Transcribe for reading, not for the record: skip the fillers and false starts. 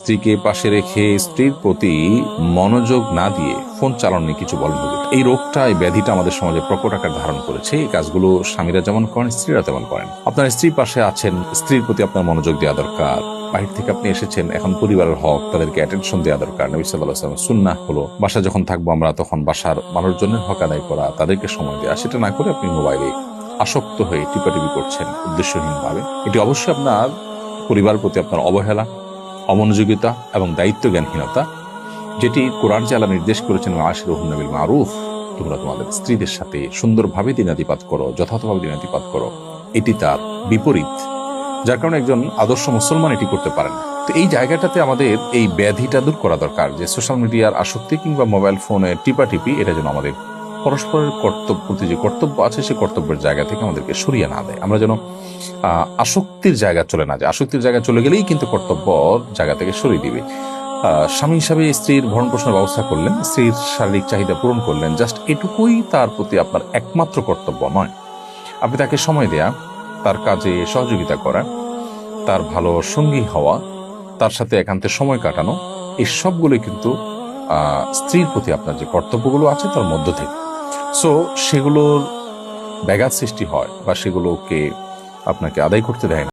স্ত্রীকে পাশে রেখে স্ত্রীর প্রতি মনোযোগ না দিয়ে ফোন চালানো নিয়ে কিছু বলেন হুজুর। এই রোগটা, এই ব্যাধিটা আমাদের সমাজে প্রকট আকার ধারণ করেছে। এই কাজগুলো স্বামীরা যেমন করেন, স্ত্রীরা তেমন করেন। আপনার স্ত্রীর পাশে আছেন, স্ত্রীর প্রতি আপনার মনোযোগ দেওয়া দরকার। বাহির থেকে আপনি এসেছেন, এখন পরিবারের হক, তাদেরকে অ্যাটেনশন দেওয়া দরকার। নবী সাল্লাল্লাহু আলাইহি ওয়াসাল্লাম সুন্নাহ হলো বাসা যখন থাকবো আমরা, তখন বাসার মানুষজনের হক আদায় করা, তাদেরকে সময় দেওয়া। সেটা না করে আপনি মোবাইলে আসক্ত হয়ে টিপাটিপি করছেন উদ্দেশ্যহীন ভাবে। এটি অবশ্যই আপনার পরিবার প্রতি আপনার অবহেলা, অমনোযোগিতা এবং দায়িত্ব জ্ঞানহীনতা, যেটি কোরআন যে আল্লাহ নির্দেশ করেছেন, আশিরুহুন্না বিল মারুফ, তোমরা তোমাদের স্ত্রীদের সাথে সুন্দরভাবে দিনাতিপাত করো, যথাযথভাবে দিনাতিপাত করো, এটি তার বিপরীত। যার কারণে একজন আদর্শ মুসলমান এটি করতে পারেন। তো এই জায়গাটাতে আমাদের এই ব্যাধিটা দূর করা দরকার, যে সোশ্যাল মিডিয়ার আসক্তি কিংবা মোবাইল ফোনের টিপাটিপি, এটা যেন আমাদের পরস্পরের প্রতি যে কর্তব্য আছে, সেই কর্তব্যের জায়গা থেকে আমাদেরকে সরিয়ে না দেয়। আমরা যেন আসক্তির জায়গা চলে না যায়। আসক্তির জায়গা চলে গেলেই কিন্তু কর্তব্য জায়গা থেকে সরিয়ে দিবে। স্বামী হিসাবে স্ত্রীর ভরণ পোষণের ব্যবস্থা করলেন, স্ত্রীর শারীরিক চাহিদা পূরণ করলেন, জাস্ট এটুকুই তার প্রতি আপনার একমাত্র কর্তব্য নয়। আপনি তাকে সময় দেয়া, তার কাজে সহযোগিতা করা, তার ভালো সঙ্গী হওয়া, তার সাথে একান্তে সময় কাটানো, এই সবগুলোই কিন্তু স্ত্রীর প্রতি আপনার যে কর্তব্যগুলো আছে তার মধ্য থেকে। সো সেগুলোর ব্যাঘাত সৃষ্টি হয় বা সেগুলোকে আপনাকে আদায় করতে দেয় না।